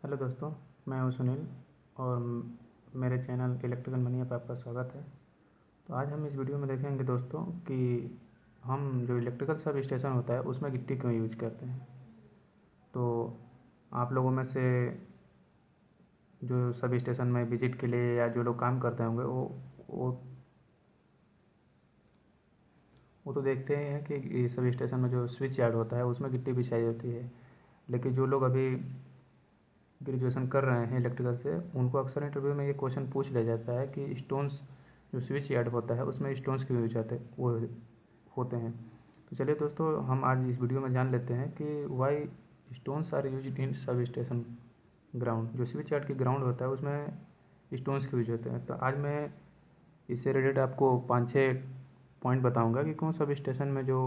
Hello दोस्तों, मैं हूं सुनील और मेरे चैनल इलेक्ट्रिकल मनिया पर आपका स्वागत है। तो आज हम इस वीडियो में देखेंगे दोस्तों कि हम जो इलेक्ट्रिकल सब स्टेशन होता है उसमें गिट्टी क्यों यूज करते हैं। तो आप लोगों में से जो सब स्टेशन में विजिट के लिए या जो लोग काम करते होंगे वो वो तो देखते ही हैं कि सब स्टेशन में जो स्विच यार्ड होता है उसमें गिट्टी बिछाई जाती है। लेकिन जो लोग अभी ग्रेजुएशन कर रहे हैं इलेक्ट्रिकल से, उनको अक्सर इंटरव्यू में ये क्वेश्चन पूछ लिया जाता है कि स्टोन्स जो स्विच यार्ड होता है उसमें स्टोन्स क्यों यूज वो होते हैं। तो चलिए दोस्तों, हम आज इस वीडियो में जान लेते हैं कि why stones are use in substation ground. जो स्विच यार्ड की ग्राउंड होता है उसमें स्टोन्स क्यों यूज होते हैं। तो आज मैं इससे रिलेटेड आपको 5-6 पॉइंट बताऊंगा कि कौन सब स्टेशन में जो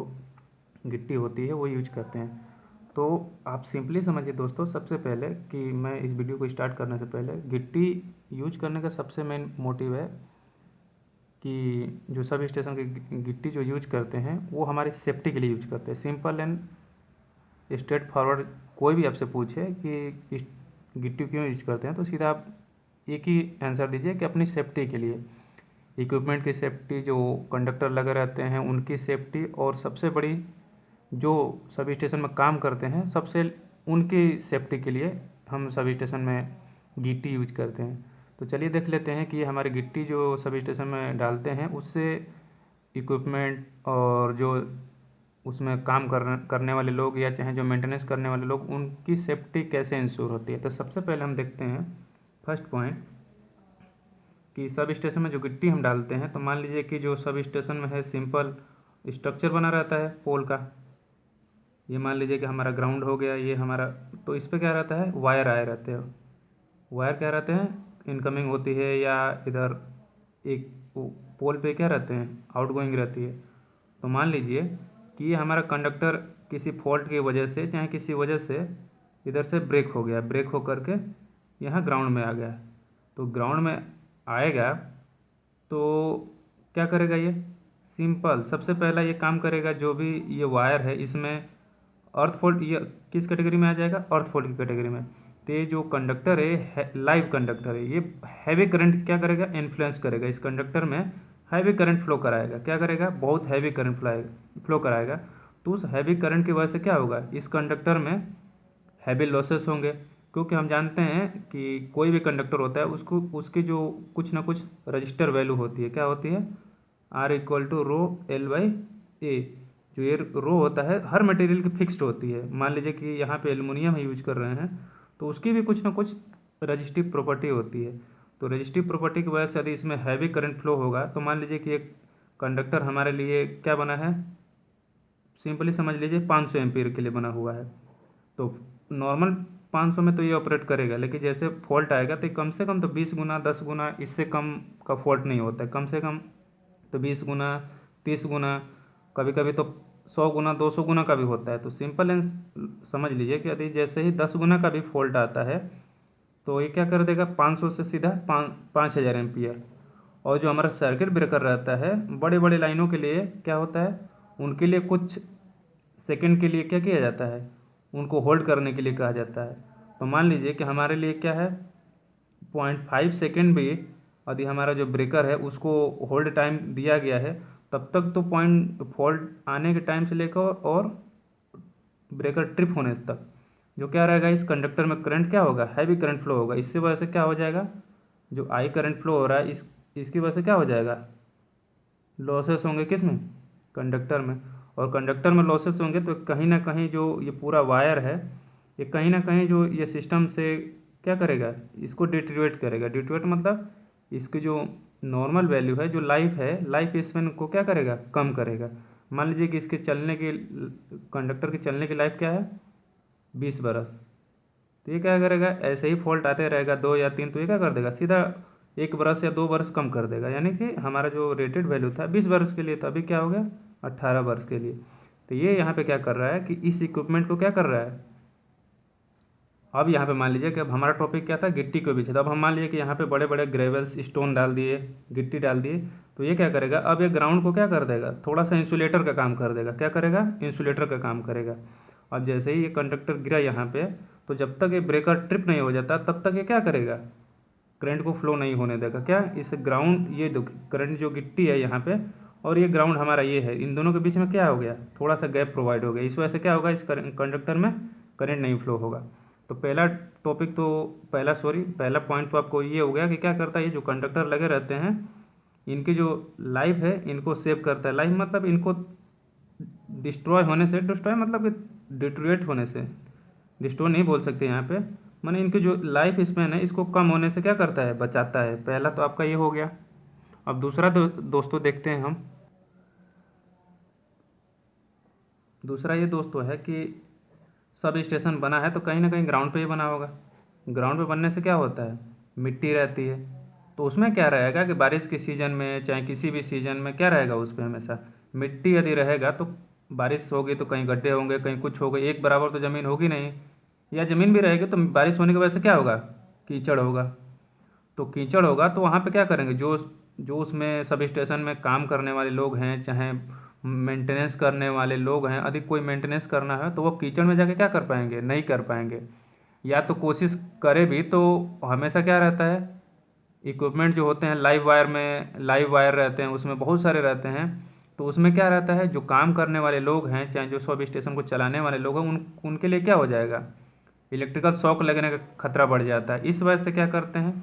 गिट्टी होती है वो यूज करते हैं। तो आप सिंपली समझिए दोस्तों, सबसे पहले कि मैं इस वीडियो को स्टार्ट करने से पहले गिट्टी यूज करने का सबसे मेन मोटिव है कि जो सब स्टेशन की गिट्टी जो यूज करते हैं वो हमारी सेफ्टी के लिए यूज करते हैं। सिंपल एंड स्ट्रेट फॉरवर्ड कोई भी आपसे पूछे कि गिट्टी क्यों यूज करते हैं तो सीधा आप एक ही आंसर दीजिए कि अपनी सेफ्टी के लिए। इक्विपमेंट की सेफ्टी, जो कंडक्टर लगे रहते हैं उनकी सेफ्टी, और सबसे बड़ी जो सब स्टेशन में काम करते हैं सबसे उनकी सेफ्टी के लिए हम सब स्टेशन में गिट्टी यूज करते हैं। तो चलिए देख लेते हैं कि हमारी गिट्टी जो सब स्टेशन में डालते हैं उससे इक्विपमेंट और जो उसमें काम करने वाले लोग या चाहे जो मेंटेनेंस करने वाले लोग उनकी सेफ्टी कैसे इंश्योर होती है। तो सबसे पहले हम देखते हैं फर्स्ट पॉइंट कि सब स्टेशन में जो गिट्टी हम डालते हैं, तो मान लीजिए कि जो सब स्टेशन में है सिंपल स्ट्रक्चर बना रहता है पोल का। ये मान लीजिए कि हमारा ग्राउंड हो गया, ये हमारा, तो इस पर क्या रहता है, वायर आए रहते हैं। वायर क्या रहते हैं, इनकमिंग होती है, या इधर एक पोल पे क्या रहते हैं, आउटगोइंग रहती है। तो मान लीजिए कि ये हमारा कंडक्टर किसी फॉल्ट की वजह से चाहे किसी वजह से इधर से ब्रेक हो गया, ब्रेक हो करके यहाँ ग्राउंड में आ गया। तो ग्राउंड में आएगा तो क्या करेगा, ये सिंपल सबसे पहला ये काम करेगा, जो भी ये वायर है इसमें अर्थ फॉल्ट, ये किस कैटेगरी में आ जाएगा, अर्थ फॉल्ट की कैटेगरी में। तो ये जो कंडक्टर है लाइव कंडक्टर है, ये हैवी करंट क्या करेगा, इन्फ्लुएंस करेगा इस कंडक्टर में, हैवी करंट फ्लो कराएगा। क्या करेगा, बहुत हैवी करंट फ्लो कराएगा। तो उस हैवी करंट की वजह से क्या होगा, इस कंडक्टर में हैवी लॉसेस होंगे। क्योंकि हम जानते हैं कि कोई भी कंडक्टर होता है उसको उसकी जो कुछ ना कुछ रजिस्टर वैल्यू होती है, क्या होती है, R=ρL/A। जो ये रो होता है हर मटेरियल की फिक्स्ड होती है। मान लीजिए कि यहाँ पे एल्युमिनियम यूज कर रहे हैं तो उसकी भी कुछ ना कुछ रजिस्टिव प्रॉपर्टी होती है। तो रजिस्टिव प्रॉपर्टी की वजह से यदि इसमें हैवी करंट फ्लो होगा, तो मान लीजिए कि एक कंडक्टर हमारे लिए क्या बना है, सिंपली समझ लीजिए 500 एम्पीयर के लिए बना हुआ है। तो नॉर्मल 500 में तो ये ऑपरेट करेगा, लेकिन जैसे फॉल्ट आएगा तो कम से कम तो 20 गुना 10 गुना इससे कम का फॉल्ट नहीं होता है। कम से कम तो 20 गुना 30 गुना, कभी कभी तो 100 गुना 200 गुना का भी होता है। तो सिंपल एंड समझ लीजिए कि यदि जैसे ही 10 गुना का भी फॉल्ट आता है तो ये क्या कर देगा, 500 से सीधा 5000 एम्पियर। और जो हमारा सर्किट ब्रेकर रहता है बड़े बड़े लाइनों के लिए क्या होता है, उनके लिए कुछ सेकंड के लिए क्या किया जाता है, उनको होल्ड करने के लिए कहा जाता है। तो मान लीजिए कि हमारे लिए क्या है, 0.5 सेकेंड भी यदि हमारा जो ब्रेकर है उसको होल्ड टाइम दिया गया है, तब तक तो पॉइंट फॉल्ट आने के टाइम से लेकर और ब्रेकर ट्रिप होने तक जो क्या रहेगा, इस कंडक्टर में करंट क्या होगा, हैवी करंट फ्लो होगा। इससे वजह से क्या हो जाएगा, जो आई करंट फ्लो हो रहा है इसकी वजह से क्या हो जाएगा, लॉसेस होंगे किसमें, कंडक्टर में। और कंडक्टर में लॉसेस होंगे तो कहीं ना कहीं जो ये पूरा वायर है ये कहीं ना कहीं जो ये सिस्टम से क्या करेगा, इसको डिटेरियोरेट करेगा। डिटेरियोरेट मतलब इसकी जो नॉर्मल वैल्यू है, जो लाइफ है, लाइफ स्पेन को क्या करेगा, कम करेगा। मान लीजिए कि इसके चलने की, कंडक्टर की चलने की लाइफ क्या है, 20 बरस। तो ये क्या करेगा, ऐसे ही फॉल्ट आते रहेगा 2 या 3, तो ये क्या कर देगा, सीधा 1 बरस या 2 बरस कम कर देगा। यानी कि हमारा जो रेटेड वैल्यू था 20 बरस के लिए, तो अभी क्या हो गया, 18 बरस के लिए। तो ये यहाँ पे क्या कर रहा है कि इस इक्विपमेंट को क्या कर रहा है, अब यहाँ पे मान लीजिए कि अब हमारा टॉपिक क्या था, गिट्टी को पीछे। तो अब हम मान लीजिए कि यहाँ पे बड़े बड़े ग्रेवल्स स्टोन डाल दिए, गिट्टी डाल दिए, तो ये क्या करेगा, अब ये ग्राउंड को क्या कर देगा, थोड़ा सा इंसुलेटर का काम कर देगा। क्या करेगा, इंसुलेटर का काम करेगा। अब जैसे ही ये कंडक्टर गिरा यहाँ पे, तो जब तक ये ब्रेकर ट्रिप नहीं हो जाता तब तक ये क्या करेगा, करंट को फ्लो नहीं होने देगा। क्या इस ग्राउंड, ये करंट जो गिट्टी है यहाँ पे और ये ग्राउंड हमारा ये है, इन दोनों के बीच में क्या हो गया, थोड़ा सा गैप प्रोवाइड हो गया। इस वजह से क्या होगा, इस कंडक्टर में करंट नहीं फ्लो होगा। तो पहला पॉइंट तो आपको ये हो गया कि क्या करता है, ये जो कंडक्टर लगे रहते हैं इनकी जो लाइफ है इनको सेव करता है। लाइफ मतलब इनको डिस्ट्रॉय होने से, डिस्ट्रॉय मतलब कि डिटोरेट होने से, डिस्ट्रॉय नहीं बोल सकते यहाँ पे, माने इनकी जो लाइफ स्पैन है इसको कम होने से क्या करता है, बचाता है। पहला तो आपका ये हो गया। अब दूसरा दोस्तों देखते हैं हम। दूसरा ये दोस्तों है कि सब स्टेशन बना है तो कहीं ना कहीं ग्राउंड पे ही बना होगा। ग्राउंड पे बनने से क्या होता है, मिट्टी रहती है, तो उसमें क्या रहेगा कि बारिश के सीज़न में चाहे किसी भी सीज़न में क्या रहेगा, उस पर हमेशा मिट्टी यदि रहेगा तो बारिश होगी तो कहीं गड्ढे होंगे, कहीं कुछ होगा, एक बराबर तो ज़मीन होगी नहीं, या ज़मीन भी रहेगी तो बारिश होने की वजह से क्या होगा, कीचड़ होगा। तो कीचड़ होगा तो वहाँ पे क्या करेंगे, जो जो उसमें सब स्टेशन में काम करने वाले लोग हैं, चाहे मेंटेनेंस करने वाले लोग हैं, यदि कोई मेंटेनेंस करना है तो वो कीचड़ में जाके क्या कर पाएंगे, नहीं कर पाएंगे। या तो कोशिश करे भी तो हमेशा क्या रहता है, इक्विपमेंट जो होते हैं लाइव वायर रहते हैं, उसमें बहुत सारे रहते हैं। तो उसमें क्या रहता है, जो काम करने वाले लोग हैं, चाहे जो सब स्टेशन को चलाने वाले लोग हैं, उनके लिए क्या हो जाएगा, इलेक्ट्रिकल शॉक लगने का खतरा बढ़ जाता है। इस वजह से क्या करते हैं,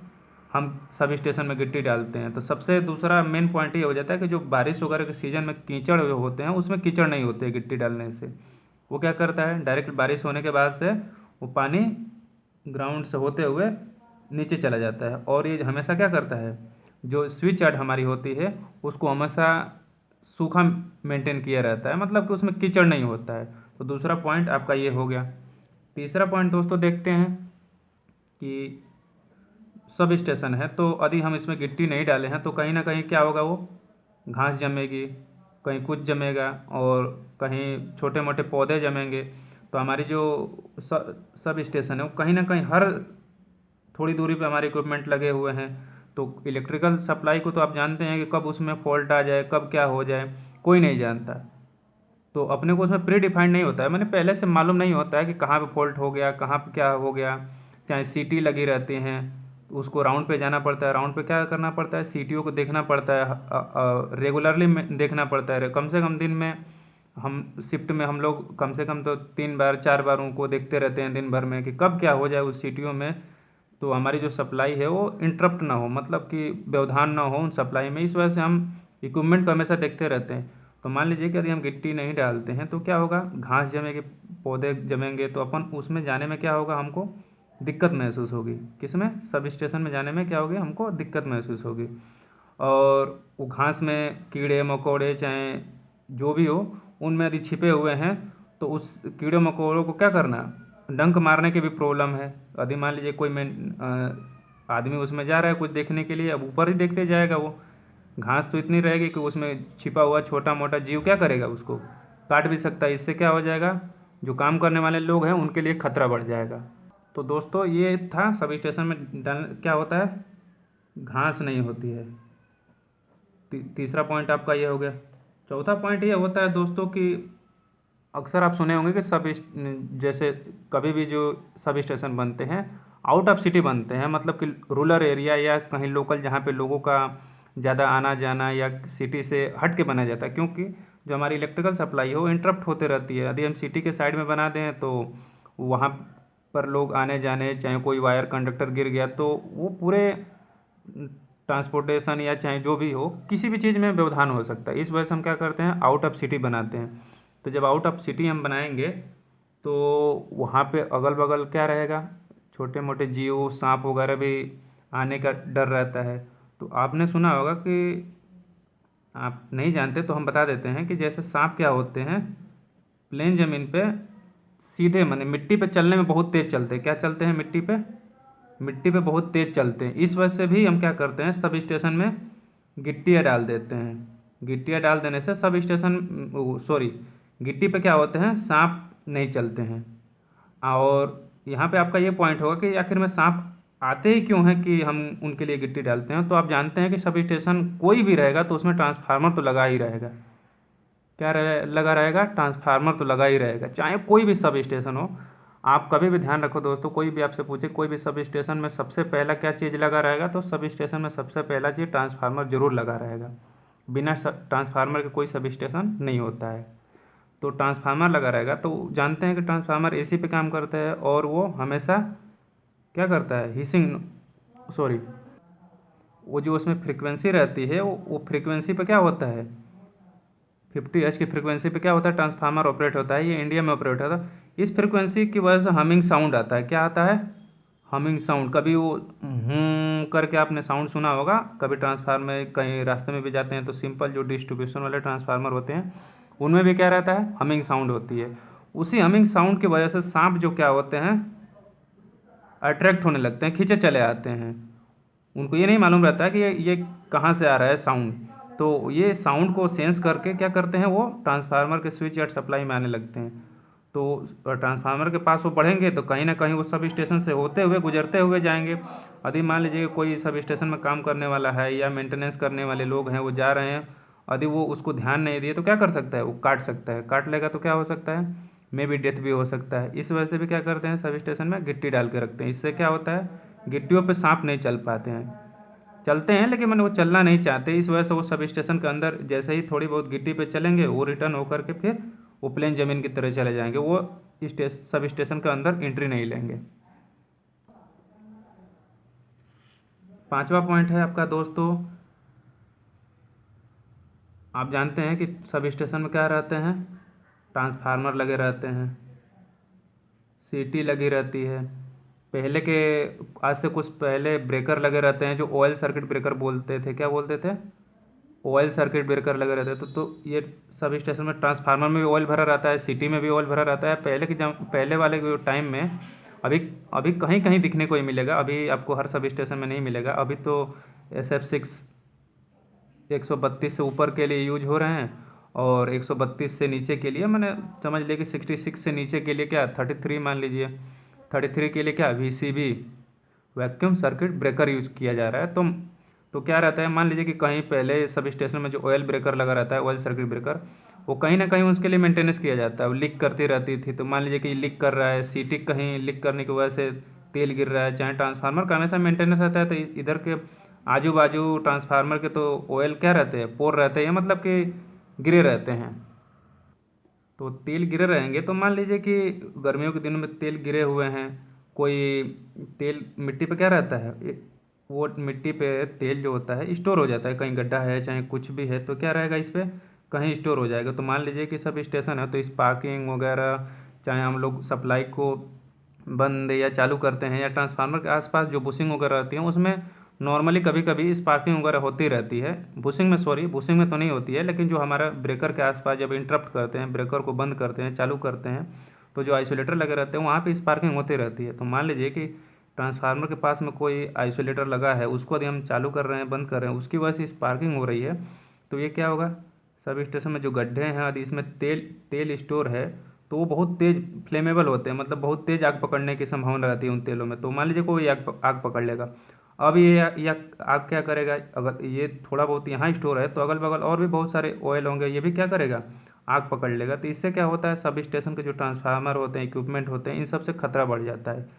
हम सब स्टेशन में गिट्टी डालते हैं। तो सबसे दूसरा मेन पॉइंट ये हो जाता है कि जो बारिश वगैरह के सीज़न में कीचड़ जो होते हैं उसमें कीचड़ नहीं होते गिट्टी डालने से। वो क्या करता है, डायरेक्ट बारिश होने के बाद से वो पानी ग्राउंड से होते हुए नीचे चला जाता है। और ये हमेशा क्या करता है, जो स्विच यार्ड हमारी होती है उसको हमेशा सूखा मेंटेन किया रहता है, मतलब कि उसमें कीचड़ नहीं होता है। तो दूसरा पॉइंट आपका ये हो गया। तीसरा पॉइंट दोस्तों देखते हैं कि सब स्टेशन है तो यदि हम इसमें गिट्टी नहीं डाले हैं तो कहीं ना कहीं क्या होगा, वो घास जमेगी, कहीं कुछ जमेगा और कहीं छोटे मोटे पौधे जमेंगे। तो हमारी जो सब स्टेशन है वो कहीं ना कहीं हर थोड़ी दूरी पे हमारे इक्विपमेंट लगे हुए हैं। तो इलेक्ट्रिकल सप्लाई को तो आप जानते हैं कि कब उसमें फॉल्ट आ जाए, कब क्या हो जाए, कोई नहीं जानता। तो अपने को उसमें प्री डिफाइंड नहीं होता है, मैंने पहले से मालूम नहीं होता है कि कहाँ पे फॉल्ट हो गया, कहाँ पे क्या हो गया। चाहे सीटी लगी रहती हैं तो उसको राउंड पे जाना पड़ता है, राउंड पे क्या करना पड़ता है, सीटीओ को देखना पड़ता है, रेगुलरली देखना पड़ता है। कम से कम दिन में हम शिफ्ट में हम लोग कम से कम तो 3 बार 4 बार उनको देखते रहते हैं दिन भर में कि कब क्या हो जाए उस सीटीओ में, तो हमारी जो सप्लाई है वो इंटरप्ट ना हो, मतलब कि व्यवधान ना हो उन सप्लाई में। इस वजह से हम इक्विपमेंट को हमेशा देखते रहते हैं। तो मान लीजिए कि यदि हम गिट्टी नहीं डालते हैं तो क्या होगा, घास जमेगी, पौधे जमेंगे, तो अपन उसमें जाने में क्या होगा, हमको दिक्कत महसूस होगी। किसमें, सब स्टेशन में जाने में क्या होगी, हमको दिक्कत महसूस होगी। और वो घास में कीड़े मकोड़े चाहे जो भी हो, उनमें यदि छिपे हुए हैं तो उस कीड़े मकोड़ों को क्या करना, डंक मारने की भी प्रॉब्लम है। यदि मान लीजिए कोई आदमी उसमें जा रहा है कुछ देखने के लिए, अब ऊपर ही देखते जाएगा, वो घास तो इतनी रहेगी कि उसमें छिपा हुआ छोटा मोटा जीव क्या करेगा, उसको काट भी सकता है। इससे क्या हो जाएगा, जो काम करने वाले लोग हैं उनके लिए खतरा बढ़ जाएगा। तो दोस्तों ये था सब स्टेशन में क्या होता है, घास नहीं होती है। तीसरा पॉइंट आपका ये हो गया। चौथा पॉइंट ये होता है दोस्तों कि अक्सर आप सुने होंगे कि जैसे कभी भी जो सब स्टेशन बनते हैं आउट ऑफ सिटी बनते हैं, मतलब कि रूरल एरिया या कहीं लोकल जहाँ पे लोगों का ज़्यादा आना जाना या सिटी से हट के बनाया जाता है, क्योंकि जो हमारी इलेक्ट्रिकल सप्लाई है वो इंटरप्ट होते रहती है। यदि हम सिटी के साइड में बना दें तो वहाँ पर लोग आने जाने, चाहे कोई वायर कंडक्टर गिर गया तो वो पूरे ट्रांसपोर्टेशन या चाहे जो भी हो किसी भी चीज़ में व्यवधान हो सकता है। इस वजह से हम क्या करते हैं, आउट ऑफ सिटी बनाते हैं। तो जब आउट ऑफ सिटी हम बनाएंगे तो वहाँ पे अगल बगल क्या रहेगा, छोटे मोटे जीव सांप वगैरह भी आने का डर रहता है। तो आपने सुना होगा कि, आप नहीं जानते तो हम बता देते हैं कि जैसे सांप क्या होते हैं, प्लेन ज़मीन पे सीधे माने मिट्टी पे चलने में बहुत तेज़ चलते हैं। क्या चलते हैं, मिट्टी पे बहुत तेज़ चलते हैं। इस वजह से भी हम क्या करते हैं, सब स्टेशन में गिट्टियाँ डाल देते हैं। गिट्टियाँ डाल देने से सब स्टेशन गिट्टी पे क्या होते हैं, सांप नहीं चलते हैं। और यहाँ पे आपका ये पॉइंट होगा कि आखिर में सांप आते ही क्यों हैं कि हम उनके लिए गिट्टी डालते हैं। तो आप जानते हैं कि सब स्टेशन कोई भी रहेगा तो उसमें ट्रांसफार्मर तो लगा ही रहेगा। क्या लगा रहेगा, ट्रांसफार्मर तो लगा ही रहेगा, चाहे कोई भी सब स्टेशन हो। आप कभी भी ध्यान रखो दोस्तों, कोई भी आपसे पूछे कोई भी सब स्टेशन में सबसे पहला क्या चीज़ लगा रहेगा, तो सब स्टेशन में सबसे पहला चीज़ ट्रांसफार्मर जरूर लगा रहेगा। बिना ट्रांसफार्मर के कोई सब स्टेशन नहीं होता है। तो ट्रांसफार्मर लगा रहेगा, तो जानते हैं कि ट्रांसफार्मर एसी पे काम करता है और वो हमेशा क्या करता है, हीसिंग, सॉरी, वो जो उसमें फ्रीक्वेंसी रहती है वो फ्रीक्वेंसी पे क्या होता है, 50 हर्ट्ज की फ्रीक्वेंसी पे क्या होता है ट्रांसफार्मर ऑपरेट होता है। ये इंडिया में ऑपरेट होता है। इस फ्रीक्वेंसी की वजह से हमिंग साउंड आता है। क्या आता है, हमिंग साउंड। कभी वो करके आपने साउंड सुना होगा, कभी ट्रांसफार्मर कहीं रास्ते में भी जाते हैं तो सिंपल जो डिस्ट्रीब्यूशन वाले ट्रांसफार्मर होते हैं उनमें भी क्या रहता है, हमिंग साउंड होती है। उसी हमिंग साउंड की वजह से सांप जो क्या होते हैं, अट्रैक्ट होने लगते हैं, खींचे चले आते हैं। उनको ये नहीं मालूम रहता है कि ये कहाँ से आ रहा है साउंड। तो ये साउंड को सेंस करके क्या करते हैं, वो ट्रांसफार्मर के स्विच या सप्लाई में आने लगते हैं। तो ट्रांसफार्मर के पास वो बढ़ेंगे तो कहीं ना कहीं वो सब स्टेशन से होते हुए गुजरते हुए जाएंगे। यदि मान लीजिए कि कोई सब स्टेशन में काम करने वाला है या मेंटेनेंस करने वाले लोग हैं, वो जा रहे हैं, यदि वो उसको ध्यान नहीं दिए तो क्या कर सकता है, वो काट सकता है। काट लेगा तो क्या हो सकता है, मे भी डेथ भी हो सकता है। इस वजह से भी क्या करते हैं, सब स्टेशन में गिट्टी डाल के रखते हैं। इससे क्या होता है, गिट्टियों पे सांप नहीं चल पाते हैं। चलते हैं लेकिन मैंने वो चलना नहीं चाहते, इस वजह से वो सब स्टेशन के अंदर जैसे ही थोड़ी बहुत गिट्टी पे चलेंगे वो रिटर्न होकर के फिर वो प्लेन ज़मीन की तरह चले जाएंगे। वो सब स्टेशन के अंदर एंट्री नहीं लेंगे। पांचवा पॉइंट है आपका दोस्तों, आप जानते हैं कि सब स्टेशन में क्या रहते हैं, ट्रांसफार्मर लगे रहते हैं, सीटी लगी रहती है। पहले के, आज से कुछ पहले ब्रेकर लगे रहते हैं जो ऑयल सर्किट ब्रेकर बोलते थे। क्या बोलते थे, ऑयल सर्किट ब्रेकर लगे रहते हैं। तो ये सब स्टेशन में ट्रांसफार्मर में भी ऑयल भरा रहता है, सिटी में भी ऑयल भरा रहता है। पहले वाले जो टाइम में, अभी अभी कहीं कहीं दिखने को ही मिलेगा, अभी आपको हर सब स्टेशन में नहीं मिलेगा। अभी तो SF6 132 से ऊपर के लिए यूज हो रहे हैं, और 132 से नीचे के लिए मैंने समझ लिया कि 66 से नीचे के लिए क्या 33 मान लीजिए, 33 के लिए क्या VCB, vacuum circuit breaker use किया जा रहा है। तो क्या रहता है, मान लीजिए कि कहीं पहले सब स्टेशन में जो ऑयल ब्रेकर लगा रहता है, ऑयल सर्किट ब्रेकर, वो कहीं ना कहीं उसके लिए मेंटेनेंस किया जाता है, वो लीक करती रहती थी। तो मान लीजिए कि लीक कर रहा है, सीटी कहीं लीक करने की वजह से तेल गिर रहा है, चाहे ट्रांसफार्मर का हमेशा मेंटेनेंस रहता है। तो इधर के आजू बाजू ट्रांसफार्मर के तो ऑयल क्या रहते हैं, पोर रहते हैं, मतलब कि गिरे रहते हैं। तो तेल गिरे रहेंगे तो मान लीजिए कि गर्मियों के दिनों में तेल गिरे हुए हैं, कोई तेल मिट्टी पे क्या रहता है, वो मिट्टी पे तेल जो होता है स्टोर हो जाता है, कहीं गड्ढा है चाहे कुछ भी है तो क्या रहेगा, इस पर कहीं स्टोर हो जाएगा। तो मान लीजिए कि सब स्टेशन है तो स्पार्किंग वगैरह, चाहे हम लोग सप्लाई को बंद या चालू करते हैं, या ट्रांसफार्मर के आसपास जो बुशिंग वगैरह रहती है उसमें नॉर्मली कभी कभी स्पार्किंग वगैरह होती रहती है। बुशिंग में, सॉरी, बुशिंग में तो नहीं होती है, लेकिन जो हमारा ब्रेकर के आसपास जब इंटरप्ट करते हैं, ब्रेकर को बंद करते हैं चालू करते हैं, तो जो आइसोलेटर लगे रहते हैं वहाँ पे स्पार्किंग होती रहती है। तो मान लीजिए कि ट्रांसफार्मर के पास में कोई आइसोलेटर लगा है, उसको यदि हम चालू कर रहे हैं, बंद कर रहे हैं, उसकी वजह से स्पार्किंग हो रही है, तो ये क्या होगा, सब स्टेशन में जो गड्ढे हैं यदि इसमें तेल तेल स्टोर है तो वो बहुत तेज़ फ्लेमेबल होते हैं, मतलब बहुत तेज़ आग पकड़ने की संभावना रहती है उन तेलों में। तो मान लीजिए कोई आग पकड़ लेगा। अब ये आग क्या करेगा, अगर ये थोड़ा बहुत यहाँ स्टोर है तो अगल बगल और भी बहुत सारे ऑयल होंगे, ये भी क्या करेगा, आग पकड़ लेगा। तो इससे क्या होता है, सब स्टेशन के जो ट्रांसफार्मर होते हैं, इक्विपमेंट होते हैं, इन सब से खतरा बढ़ जाता है।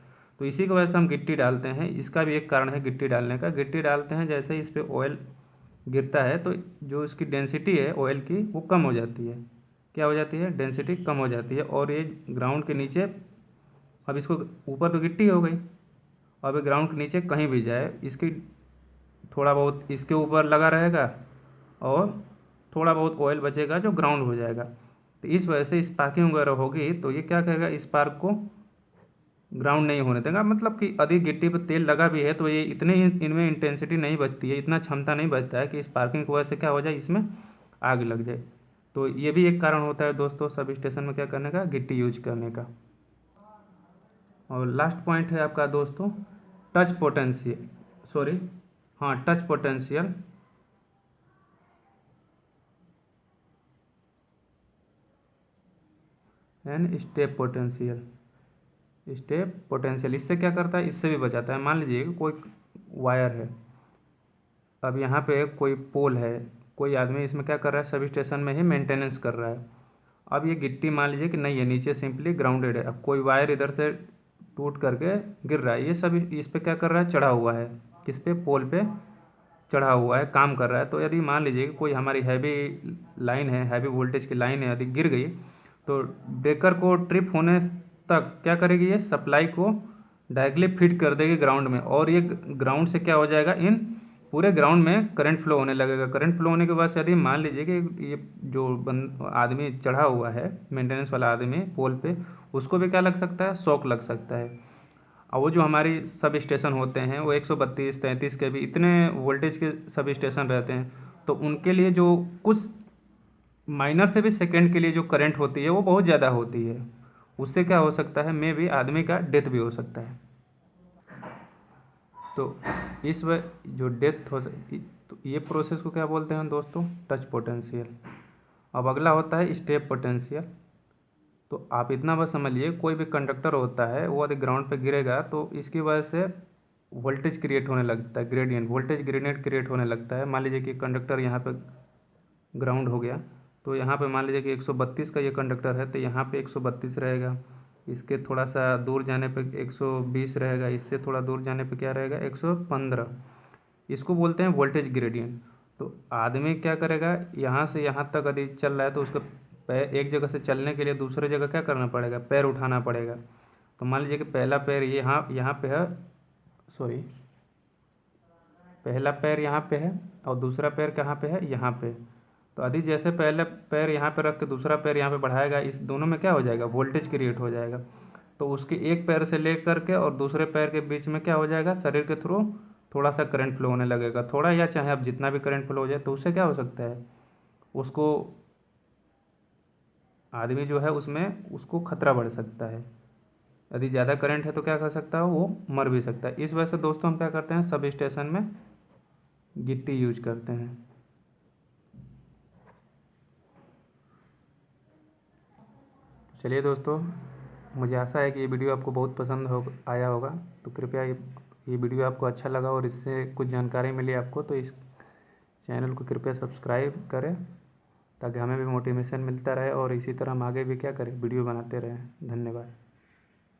तो इसी की वजह से हम गिट्टी डालते हैं। इसका भी एक कारण है गिट्टी डालने का। गिट्टी डालते हैं जैसे ही इस पर ऑयल गिरता है तो जो इसकी डेंसिटी है ऑयल की वो कम हो जाती है। क्या हो जाती है, डेंसिटी कम हो जाती है। और ये ग्राउंड के नीचे, अब इसको ऊपर तो गिट्टी हो गई, अब ये ग्राउंड के नीचे कहीं भी जाए इसकी थोड़ा बहुत इसके ऊपर लगा रहेगा और थोड़ा बहुत ऑयल बचेगा जो ग्राउंड हो जाएगा। तो इस वजह से स्पार्किंग वगैरह होगी तो ये क्या करेगा, स्पार्क को ग्राउंड नहीं होने देगा। मतलब कि अधिक गिट्टी पर तेल लगा भी है तो ये इतने इनमें इंटेंसिटी नहीं बचती है, इतना क्षमता नहीं बचता है कि स्पार्किंग की वजह से क्या हो जाए, इसमें आग लग जाए। तो ये भी एक कारण होता है दोस्तों सब स्टेशन में क्या करने का, गिट्टी यूज करने का। और लास्ट पॉइंट है आपका दोस्तों, टच पोटेंशियल, सॉरी, हाँ, touch potential and step potential इससे क्या करता है, इससे भी बचाता है। मान लीजिए कि कोई वायर है, अब यहाँ पे कोई पोल है, कोई आदमी इसमें क्या कर रहा है, सब स्टेशन में ही मेंटेनेंस कर रहा है। अब ये गिट्टी मान लीजिए कि नहीं है, नीचे सिंपली ग्राउंडेड है। अब कोई वायर इधर से टूट करके गिर रहा है, ये सब इस पे क्या कर रहा है, चढ़ा हुआ है, किस पे, पोल पे चढ़ा हुआ है, काम कर रहा है। तो यदि मान लीजिए कि कोई हमारी हैवी लाइन है, हैवी वोल्टेज की लाइन है, यदि गिर गई तो ब्रेकर को ट्रिप होने तक क्या करेगी, ये सप्लाई को डायरेक्टली फिट कर देगी ग्राउंड में, और ये ग्राउंड से क्या हो जाएगा, इन पूरे ग्राउंड में करंट फ्लो होने लगेगा। करंट फ्लो होने के बाद यदि मान लीजिए कि ये जो आदमी चढ़ा हुआ है, मेंटेनेंस वाला आदमी पोल पे, उसको भी क्या लग सकता है, शॉक लग सकता है। और वो जो हमारी सब स्टेशन होते हैं वो 132, 33 के भी इतने वोल्टेज के सब स्टेशन रहते हैं, तो उनके लिए जो कुछ माइनर से भी सेकंड के लिए जो करंट होती है वो बहुत ज़्यादा होती है। उससे क्या हो सकता है, मे भी आदमी का डेथ भी हो सकता है। तो इस जो डेथ हो तो ये प्रोसेस को क्या बोलते हैं दोस्तों, टच पोटेंशियल। अब अगला होता है स्टेप पोटेंशियल। तो आप इतना बस समझिए, कोई भी कंडक्टर होता है वो यदि ग्राउंड पे गिरेगा तो इसकी वजह से वोल्टेज क्रिएट होने लगता है, ग्रेडियंट वोल्टेज ग्रेडियंट क्रिएट होने लगता है। मान लीजिए कि कंडक्टर यहाँ पे ग्राउंड हो गया, तो यहाँ पे मान लीजिए कि 132 का ये कंडक्टर है, तो यहाँ पे 132 रहेगा, इसके थोड़ा सा दूर जाने पे 120 रहेगा, इससे थोड़ा दूर जाने पे क्या रहेगा, 115। इसको बोलते हैं वोल्टेज ग्रेडियंट। तो आदमी क्या करेगा, यहाँ से यहाँ तक यदि चल रहा है तो उसको पैर, एक जगह से चलने के लिए दूसरे जगह क्या करना पड़ेगा, पैर उठाना पड़ेगा। तो मान लीजिए कि पहला पैर यहाँ पे है, सॉरी, पहला पैर यहाँ पे है और दूसरा पैर कहाँ पे है, यहाँ पे। तो यदि जैसे पहले पैर यहाँ पे रख के दूसरा पैर यहाँ पे बढ़ाएगा, इस दोनों में क्या हो जाएगा, वोल्टेज क्रिएट हो जाएगा। तो उसके एक पैर से ले करके और दूसरे पैर के बीच में क्या हो जाएगा, शरीर के थ्रू थोड़ा सा करंट फ्लो होने लगेगा, थोड़ा या चाहे अब जितना भी करंट फ्लो हो जाए। तो उससे क्या हो सकता है, उसको आदमी जो है उसमें उसको खतरा बढ़ सकता है। यदि ज़्यादा करंट है तो क्या कर सकता है, वो मर भी सकता है। इस वजह से दोस्तों हम क्या करते हैं, सब स्टेशन में गिट्टी यूज करते हैं। चलिए दोस्तों, मुझे आशा है कि ये वीडियो आपको बहुत पसंद हो आया होगा। तो कृपया ये वीडियो आपको अच्छा लगा और इससे कुछ जानकारी मिली आपको, तो इस चैनल को कृपया सब्सक्राइब करें, ताकि हमें भी मोटिवेशन मिलता रहे और इसी तरह हम आगे भी क्या करें, वीडियो बनाते रहें। धन्यवाद।